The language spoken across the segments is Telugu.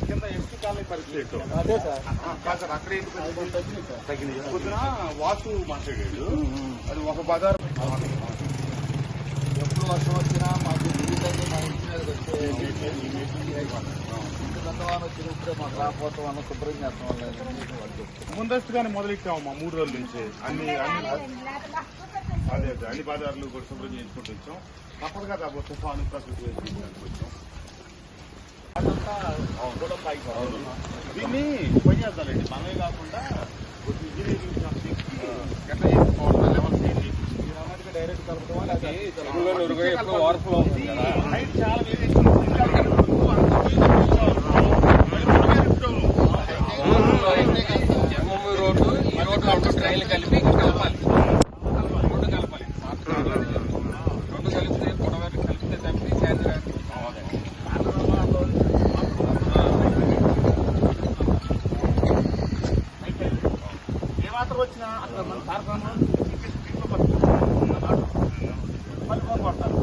కింద ఎస్టీ కాలనీ పరిస్థితి అదే సార్ కాదు సార్, అక్కడ ఏంటి తగ్గింది. పొద్దున వాసు మాట్లాడాడు, అది ఒక బజార్ ఎప్పుడు వర్షం వచ్చినా మాకు వివిధంగా మా ఇంటి మీదకి వచ్చే ఇంతవాన వచ్చినప్పుడే మాకు రాకపోవటం వల్ల శుభ్రం చేస్తాం వల్ల ముందస్తుగానే మొదలెట్టాము మా 3 రోజుల నుంచి అన్ని అదే అన్ని బజార్లు కూడా శుభ్రం చేసుకుంటూ వచ్చాం. తప్పదు కదా తుఫాను ప్రకృతి వచ్చాం. దీన్ని పని చేద్దామండి, మనమే కాకుండా ఇంజనీరింగ్ ఎట్లా చేసుకోవాలి లెవెల్ డైరెక్ట్ కలుపుతాం. హైట్ చాలా రోడ్డు ఈ రోడ్డు ట్రైన్లు కలిపి కలపాలి, రోడ్డు కలపాలి, రోడ్డు కలిపితే పొడవాటి కలిపితే తప్పి సాయంత్రం ఏమాత్రం వచ్చినా అక్కడ మన కార్యక్రమం మళ్ళీ ఫోన్ కొడతారు.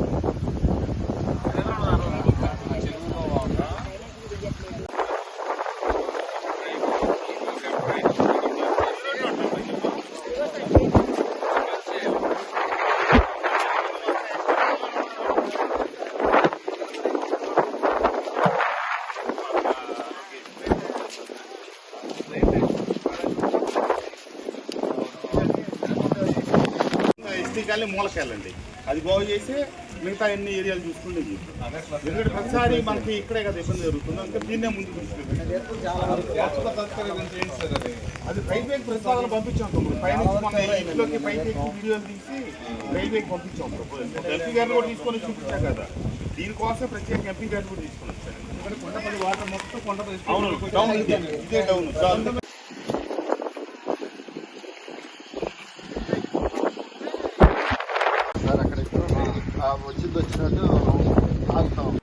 ఎస్టీకాలనీ మూలకెళ్ళండి, అది బాగు చేసి మిగతా ఎన్ని ఏరియాలు చూసుకుంటే ఎందుకంటే ప్రతిసారి మనకి ఇక్కడే కదా ఇబ్బంది జరుగుతుంది. అంటే దీన్నే ముందు అది రైల్వేకి ప్రతిపాదన పంపించాం. పైనుంచి మన ఇంట్లోకి పైకి వీడియోలు తీసి రైల్వేకి పంపించాం. ఎంపీ గారిని కూడా తీసుకొని చూపించాం కదా, దీనికోసం ప్రత్యేక ఎంపీ గారిని కూడా తీసుకొని వచ్చారు. ఎందుకంటే కొండపల్లి వాటర్ మొత్తం కొండపల్లి డౌన్, ఇదే డౌన్.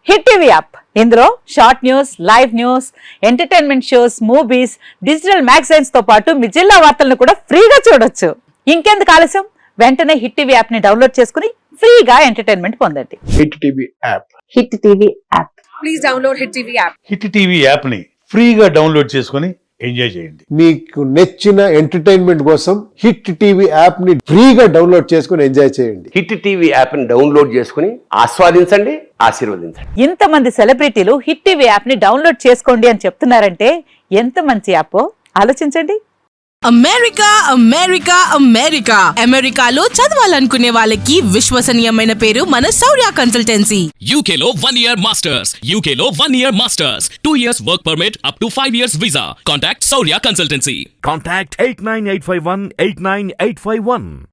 హిట్ టీవీ యాప్, ఇందులో short news, live news, entertainment shows, movies, digital magazines తో పాటు మీ జిల్లా వార్తలను కూడా ఫ్రీగా చూడొచ్చు. ఇంకెందుకు ఆలస్యం, వెంటనే హిట్ టీవీ యాప్ ని డౌన్లోడ్ చేసుకుని ఫ్రీగా ఎంటర్టైన్మెంట్ పొందండి. Hit TV app, hit TV app, please download hit TV app. Hit TV app ని ఫ్రీగా డౌన్లోడ్ చేసుకుని ఎంజాయ్ చేయండి. మీకు నచ్చిన ఎంటర్టైన్మెంట్ కోసం హిట్ టీవీ యాప్ ని ఫ్రీగా డౌన్లోడ్ చేసుకుని ఎంజాయ్ చేయండి. హిట్ టీవీ యాప్ ని డౌన్లోడ్ చేసుకుని ఆస్వాదించండి, ఆశీర్వదించండి. ఇంతమంది సెలబ్రిటీలు హిట్ టీవీ యాప్ ని డౌన్లోడ్ చేసుకోండి అని చెప్తున్నారంటే ఎంత మంచి యాప్ ఆలోచించండి. అమెరికా అమెరికా అమెరికా అమెరికాలో చదవాలనుకునే వాళ్ళకి విశ్వసనీయమైన పేరు మన శౌర్య కన్సల్టెన్సీ. UK లో 1 year masters, UK లో 1 year masters, 2 years work permit up to 5 years visa. Contact Saurya Consultancy. Contact 89851 89851.